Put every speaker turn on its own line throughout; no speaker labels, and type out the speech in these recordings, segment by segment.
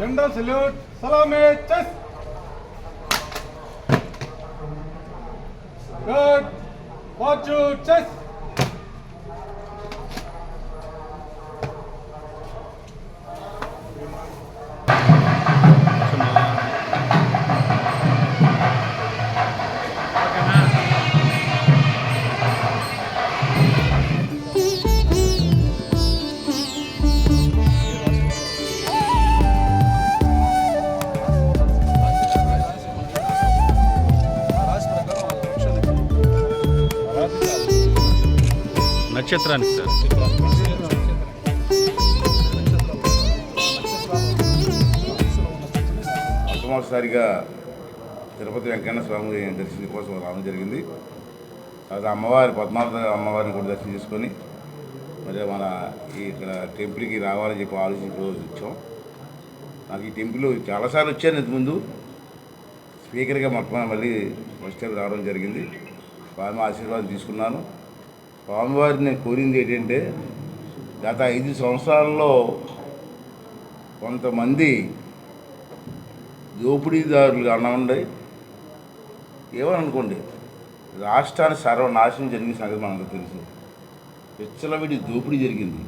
General salute, salame, chest. Good. Watch you, chest.
నక్షత్రానికి sir
మొట్టమొదటిసారిగా తిరుపతి వెంకన్న స్వామి దర్శనం కోసం రావడం జరిగింది. అది అమ్మవారి పద్మావతి అమ్మవారిని కూడా దర్శనం చేసుకొని మరి మన ఇక్కడ టెంపుల్కి రావాలని చెప్పి ఆలోచించి రోజు వచ్చాం. నాకు ఈ టెంపుల్ చాలాసార్లు వచ్చాను ఇంతకుముందు స్పీకర్గా మళ్ళీ ఫస్ట్ టైం రావడం జరిగింది. స్వామి ఆశీర్వాదం తీసుకున్నాను. స్వామివారిని నేను కోరింది ఏంటంటే గత 5 సంవత్సరాల్లో కొంతమంది దోపిడీదారులు అనండి ఏమని అనుకోండి రాష్ట్రాన్ని సర్వనాశనం జరిగిన సంగతి మనకు తెలుసు. విచ్చలవిడి దోపిడీ జరిగింది.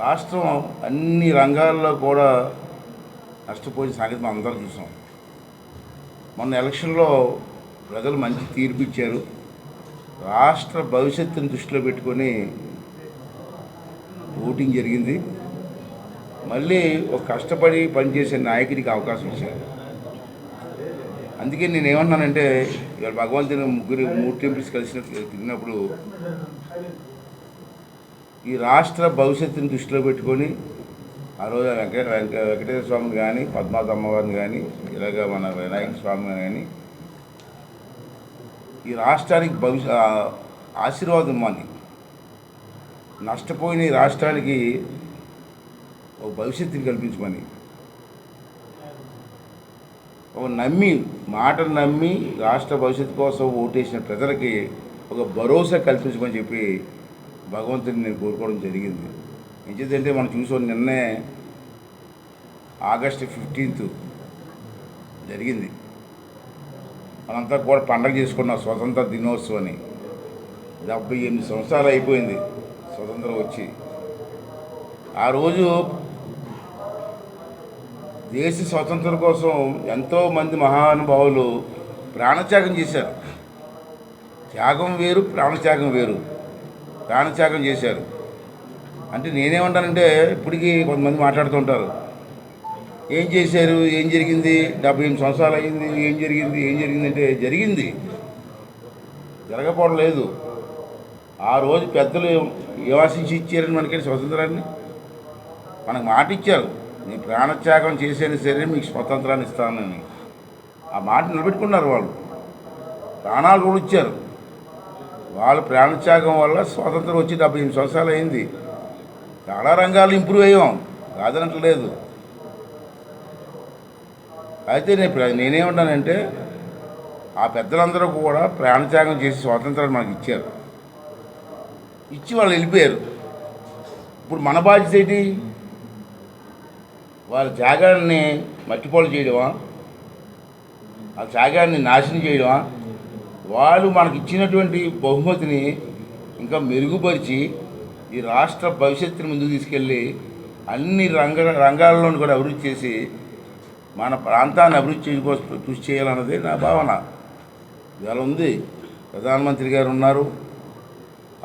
రాష్ట్రం అన్ని రంగాల్లో కూడా నష్టపోయిన సంగతి మనం అందరం చూసాం. మొన్న ఎలక్షన్లో ప్రజలు మంచి తీర్పు ఇచ్చారు. రాష్ట్ర భవిష్యత్తును దృష్టిలో పెట్టుకొని ఓటింగ్ జరిగింది. మళ్ళీ ఒక కష్టపడి పనిచేసే నాయకుడికి అవకాశం ఇచ్చారు. అందుకే నేను ఏమన్నానంటే ఇవాళ భగవంతుని 3 టెంపుల్స్ కలిసినప్పుడు తిరిగినప్పుడు ఈ రాష్ట్ర భవిష్యత్తుని దృష్టిలో పెట్టుకొని ఆ రోజు వెంకటేశ్వర స్వామిని కానీ పద్మావతి అమ్మవారిని కానీ ఇలాగ మన వినాయక స్వామిని కానీ ఈ రాష్ట్రానికి ఆశీర్వాదం ఇవ్వాలి. నష్టపోయిన ఈ రాష్ట్రానికి ఒక భవిష్యత్తుని కల్పించమని ఒక మాటలు నమ్మి రాష్ట్ర భవిష్యత్తు కోసం ఓటేసిన ప్రజలకి ఒక భరోసా కల్పించమని చెప్పి భగవంతుని నేను కోరుకోవడం జరిగింది. ఎందుకంటే మనం చూసాం నిన్నే ఆగస్టు 15 జరిగింది. మనంతా కూడా పండగ చేసుకున్న స్వతంత్ర దినోత్సవాన్ని 78 సంవత్సరాలు అయిపోయింది స్వతంత్రం వచ్చి. ఆ రోజు దేశ స్వతంత్రం కోసం ఎంతోమంది మహానుభావులు ప్రాణత్యాగం చేశారు. త్యాగం వేరు, ప్రాణత్యాగం వేరు. ప్రాణత్యాగం చేశారు అంటే నేనేమంటానంటే ఇప్పటికీ కొంతమంది మాట్లాడుతుంటారు ఏం చేశారు, ఏం జరిగింది, 78 సంవత్సరాలు అయింది, ఏం జరిగింది అంటే జరిగింది, జరగకపోవడం లేదు. ఆ రోజు పెద్దలు ఏవాసించి ఇచ్చారని మనకి స్వతంత్రాన్ని మనకు మాట ఇచ్చారు. నీ ప్రాణత్యాగం చేసేది సరే మీకు స్వతంత్రాన్ని ఇస్తానని ఆ మాట నిలబెట్టుకున్నారు. వాళ్ళు ప్రాణాలు కూడా ఇచ్చారు. వాళ్ళ ప్రాణత్యాగం వల్ల స్వాతంత్రం వచ్చి 78 సంవత్సరాలు అయింది. చాలా రంగాలు ఇంప్రూవ్ అయ్యాం, కాదనట్లేదు. అయితే నేనేమంటానంటే ఆ పెద్దలందరూ కూడా ప్రాణత్యాగం చేసి స్వాతంత్రాన్ని మనకి ఇచ్చారు. ఇచ్చి వాళ్ళు వెళ్ళిపోయారు. ఇప్పుడు మన బాధ్యత ఏంటి? వాళ్ళ త్యాగాన్ని మట్టిపాలు చేయడమా, ఆ త్యాగాన్ని నాశనం చేయడమా? వాళ్ళు మనకి ఇచ్చినటువంటి బహుమతిని ఇంకా మెరుగుపరిచి ఈ రాష్ట్ర భవిష్యత్తుని ముందుకు తీసుకెళ్ళి అన్ని రంగాల్లోనూ కూడా అభివృద్ధి చేసి మన ప్రాంతాన్ని అభివృద్ధి కోసం కృషి చేయాలన్నది నా భావన. ఇవాళ ఉంది, ప్రధానమంత్రి గారు ఉన్నారు.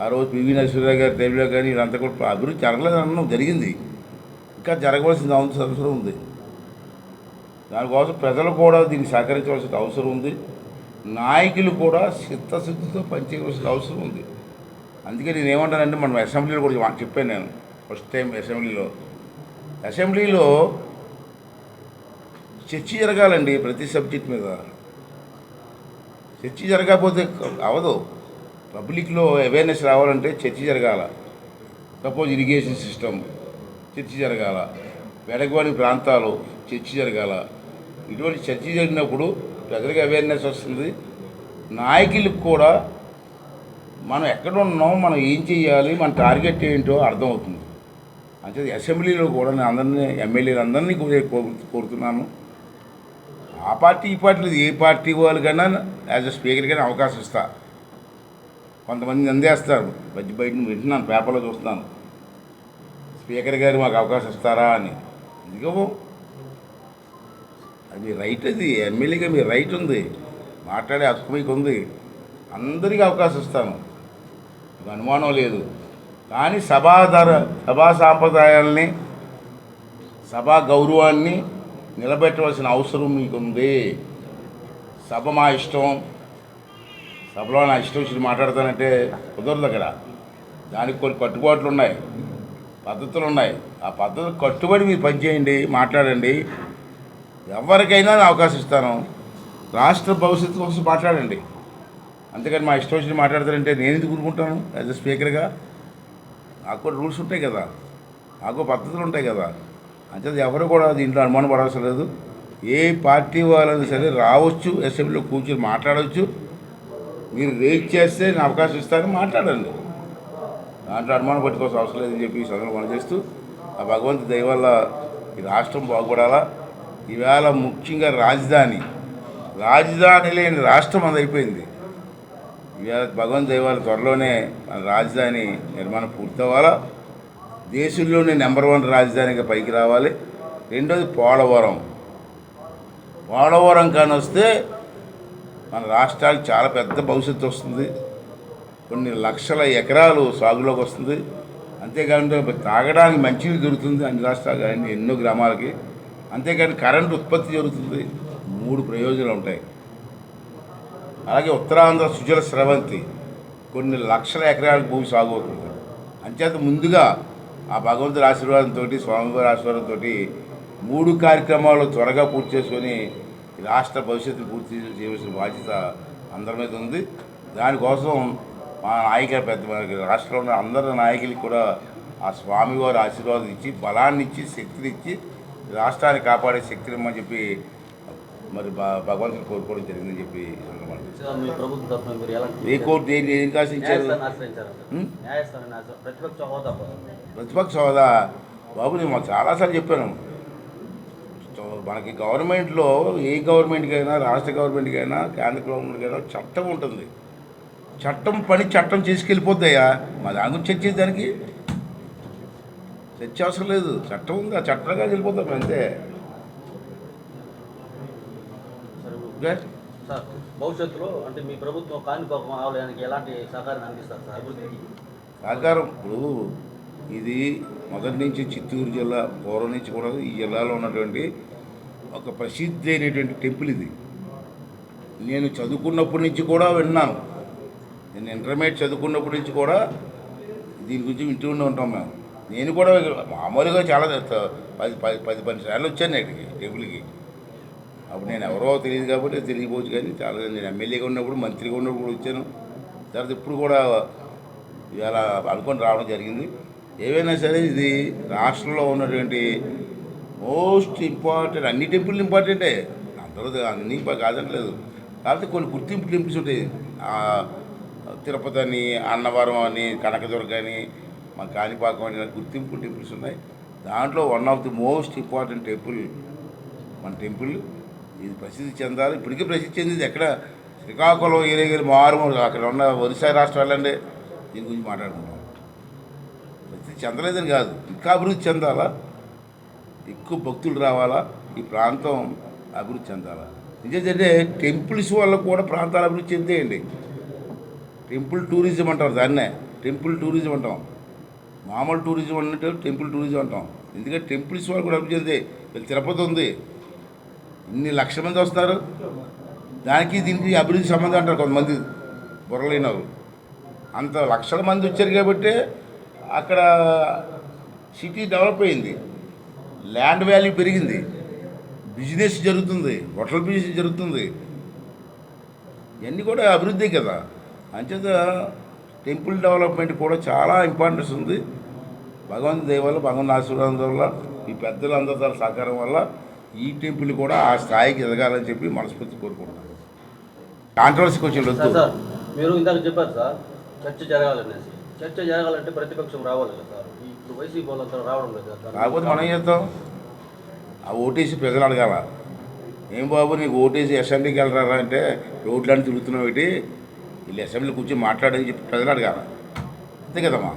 ఆ రోజు పివి నరసింహారావు గారి టైంలో కానీ వీళ్ళంతా కూడా అభివృద్ధి జరగలేదన్న జరిగింది. ఇంకా జరగవలసిన అవసరం ఉంది. దానికోసం ప్రజలు కూడా దీన్ని సహకరించవలసిన అవసరం ఉంది. నాయకులు కూడా చిత్తశుద్ధితో పనిచేయవలసిన అవసరం ఉంది. అందుకే నేను ఏమంటానంటే మనం అసెంబ్లీలో కూడా చెప్పాను. నేను ఫస్ట్ టైం అసెంబ్లీలో చర్చ జరగాలండి. ప్రతి సబ్జెక్ట్ మీద చర్చ జరగకపోతే అవదు. పబ్లిక్లో అవేర్నెస్ రావాలంటే చర్చ జరగాల. సపోజ్ ఇరిగేషన్ సిస్టమ్ చర్చ జరగాల, వెడగవాని ప్రాంతాలు చర్చ జరగాల. ఇటువంటి చర్చ జరిగినప్పుడు ప్రజలకు అవేర్నెస్ వస్తుంది. నాయకులకు కూడా మనం ఎక్కడ ఉన్నాం, మనం ఏం చేయాలి, మన టార్గెట్ ఏంటో అర్థమవుతుంది. అంటే అసెంబ్లీలో కూడా నేను అందరినీ ఎమ్మెల్యేలు అందరినీ కోరుతున్నాను. ఆ పార్టీ ఈ పార్టీ లేదు, ఏ పార్టీ వాళ్ళకైనా యాజ్ అ స్పీకర్ కానీ అవకాశం ఇస్తా. కొంతమంది అందేస్తారు, బయట వింటున్నాను, పేపర్లో చూస్తున్నాను, స్పీకర్ గారు మాకు అవకాశం ఇస్తారా అని. ఎందుకో అది మీ రైట్, అది ఎమ్మెల్యేగా మీ రైట్ ఉంది, మాట్లాడే హక్కు మీకు ఉంది. అందరికీ అవకాశం ఇస్తాను, మీకు అనుమానం లేదు. కానీ సభా సాంప్రదాయాల్ని, సభా గౌరవాన్ని నిలబెట్టవలసిన అవసరం మీకుంది. సభ మా ఇష్టం, సభలో నా ఇష్టం వచ్చి మాట్లాడతానంటే కుదరదు. అక్కడ దానికి కొన్ని కట్టుబాట్లు ఉన్నాయి, పద్ధతులు ఉన్నాయి. ఆ పద్ధతులు కట్టుబడి మీరు పనిచేయండి, మాట్లాడండి. ఎవరికైనా అవకాశం ఇస్తాను. రాష్ట్ర భవిష్యత్తు కోసం మాట్లాడండి. అంతేకాని మా ఇష్టం వచ్చి మాట్లాడతారంటే నేను ఎందుకు ఊరుకుంటాను? యాజ్ అ స్పీకర్గా నాకు కూడా రూల్స్ ఉంటాయి కదా, నాకు పద్ధతులు ఉంటాయి కదా. అంటే ఎవరు కూడా దీంట్లో అనుమానం పడవలసిన లేదు. ఏ పార్టీ వాళ్ళని సరే రావచ్చు, అసెంబ్లీలో కూర్చొని మాట్లాడవచ్చు. మీరు రేట్ చేస్తే నేను అవకాశం ఇస్తాను, మాట్లాడండి. దాంట్లో అనుమానం పట్టుకోవాల్సిన అవసరం లేదని చెప్పి సందర్భంగా పనిచేస్తూ, ఆ భగవంతు దయ వల్ల ఈ రాష్ట్రం బాగుపడాలా. ఈవేళ ముఖ్యంగా రాజధాని లేని రాష్ట్రం అది అయిపోయింది. ఇవాళ భగవంతు దయ వల్ల త్వరలోనే మన రాజధాని నిర్మాణం పూర్తవ్వాలా. దేశంలోనే నెంబర్ 1 రాజధానిగా పైకి రావాలి. రెండోది పోలవరం కానీ వస్తే మన రాష్ట్రానికి చాలా పెద్ద భవిష్యత్తు వస్తుంది. కొన్ని లక్షల ఎకరాలు సాగులోకి వస్తుంది. అంతేకాకుండా తాగడానికి మంచినీరు దొరుకుతుంది అన్ని రాష్ట్రాలు కానీ ఎన్నో గ్రామాలకి. అంతేకాని కరెంటు ఉత్పత్తి జరుగుతుంది. 3 ప్రయోజనాలు ఉంటాయి. అలాగే ఉత్తరాంధ్ర సుజల స్రవంతి, కొన్ని లక్షల ఎకరాలకు భూమి సాగు అవుతుంది. అంచేత ముందుగా ఆ భగవంతుడి ఆశీర్వాదంతో, స్వామివారి ఆశీర్వాదంతో 3 కార్యక్రమాలు త్వరగా పూర్తి చేసుకొని రాష్ట్ర భవిష్యత్తును పూర్తి చేయవలసిన బాధ్యత అందరి మీద ఉంది. దానికోసం మా నాయకుల రాష్ట్రంలో ఉన్న అందరి నాయకులకి కూడా ఆ స్వామివారి ఆశీర్వాదం ఇచ్చి, బలాన్ని ఇచ్చి, శక్తినిచ్చి రాష్ట్రాన్ని కాపాడే శక్తిని ఇమ్మని చెప్పి మరి భగవంతుని కోరుకోవడం జరిగిందని చెప్పి ఏ కోర్టు ఏం కాసించారు? ప్రతిపక్ష హోదా బాబు, నేను మాకు చాలాసార్లు చెప్పాను. మనకి గవర్నమెంట్లో ఏ గవర్నమెంట్కైనా, రాష్ట్ర గవర్నమెంట్కైనా, కేంద్ర గవర్నమెంట్కైనా చట్టం ఉంటుంది. చట్టం చేసుకెళ్ళిపోద్దయ్యా. మా దాని గురించి చర్చ దానికి చర్చ అవసరం లేదు. చట్టం ఉంది, ఆ చట్టంగా వెళ్ళిపోతాం అంతే.
సార్, భవిష్యత్తులో అంటే మీ ప్రభుత్వం కాణిపాకం ఆలయానికి ఎలాంటి సహకారం అందిస్తారు సార్ అభివృద్ధికి?
సహకారం ఇప్పుడు ఇది మొదటి నుంచి చిత్తూరు జిల్లా పూర్వం నుంచి కూడా ఈ జిల్లాలో ఉన్నటువంటి ఒక ప్రసిద్ధి అయినటువంటి టెంపుల్ ఇది. నేను చదువుకున్నప్పటి నుంచి కూడా విన్నాను. నేను ఇంటర్మీడియట్ చదువుకున్నప్పటి నుంచి కూడా దీని గురించి వింటూనే ఉంటాం మేము. నేను కూడా మామూలుగా చాలా 10 సార్లు వచ్చాను ఇక్కడికి టెంపుల్కి. అప్పుడు నేను ఎవరో తెలియదు కాబట్టి తెలియకపోవచ్చు, కానీ చాలా నేను ఎమ్మెల్యేగా ఉన్నప్పుడు, మంత్రిగా ఉన్నప్పుడు కూడా వచ్చాను. తర్వాత ఇప్పుడు కూడా ఇలా అనుకొని రావడం జరిగింది. ఏవైనా సరే ఇది రాష్ట్రంలో ఉన్నటువంటి మోస్ట్ ఇంపార్టెంట్, అన్ని టెంపుల్ ఇంపార్టెంటే, అందరూ అన్నీ కాదనలేదు. కాబట్టి కొన్ని గుర్తింపు టెంపుల్స్ ఉంటాయి. తిరుపతి అని, అన్నవరం అని, కనకదుర్గ అని, మన కాణిపాకం అని గుర్తింపు టెంపుల్స్ ఉన్నాయి. దాంట్లో one of the most important temple మన టెంపుల్. ఇది ప్రసిద్ధి చెందాలి. ఇప్పటికీ ప్రసిద్ధి చెందింది. ఎక్కడ శ్రీకాకుళం ఏరియా మారుమూల అక్కడ ఉన్న ఒరిస్సా రాష్ట్రాలంటే దీని గురించి మాట్లాడుకుంటాం. ప్రసిద్ధి చెందలేదని కాదు, ఇంకా అభివృద్ధి చెందాలా, ఎక్కువ భక్తులు రావాలా, ఈ ప్రాంతం అభివృద్ధి చెందాలా. నిజంటే టెంపుల్స్ వల్ల కూడా ప్రాంతాలు అభివృద్ధి చెందేయండి. టెంపుల్ టూరిజం అంటారు దాన్నే, టెంపుల్ టూరిజం అంటాం. మామూలు టూరిజం అన్నట్టు టెంపుల్ టూరిజం అంటాం. ఎందుకంటే టెంపుల్స్ వాళ్ళు కూడా అభివృద్ధి చెందే. తిరుపతి ఉంది, ఇన్ని లక్షల మంది వస్తారు, దానికి దీనికి అభివృద్ధి సంబంధం అంటారు కొంతమంది బుర్రలేనవారు. అంత లక్షల మంది వచ్చారు కాబట్టి అక్కడ సిటీ డెవలప్ అయింది, ల్యాండ్ వాల్యూ పెరిగింది, బిజినెస్ జరుగుతుంది, హోటల్ బిజినెస్ జరుగుతుంది. ఇవన్నీ కూడా అభివృద్ధి కదా. అంచేత టెంపుల్ డెవలప్మెంట్ కూడా చాలా ఇంపార్టెన్స్ ఉంది. భగవంతు దయ వల్ల, భగవంతు ఆశీర్వాదం వల్ల, ఈ పెద్దలందరి సహకారం వల్ల ఈ టెంపుల్ కూడా ఆ స్థాయికి ఎదగాలని చెప్పి మనస్ఫూర్తి కోరుకుంటున్నాను. కాంట్రవర్సీ క్వశ్చన్ వద్దు.
సార్, మీరు ఇందాక చెప్పారు సార్ చర్చ జరగాలనేసి. చర్చ జరగాలంటే ప్రతిపక్షం రావాలి కదా సార్. ఇప్పుడు వైసీపీ వాళ్ళంతా రావడం లేదు కదా.
కాకపోతే మనం ఏం చేద్దాం, ఆ ఓటేసి ప్రజలు అడగాల, ఏం బాబు నీకు ఓటేసి అసెంబ్లీకి వెళ్ళరా అంటే రోడ్లన్నీ తిరుగుతున్నావు ఏంటి, వీళ్ళు అసెంబ్లీ కూర్చొని మాట్లాడని చెప్పి ప్రజలు అడగాల, అంతే కదమ్మా.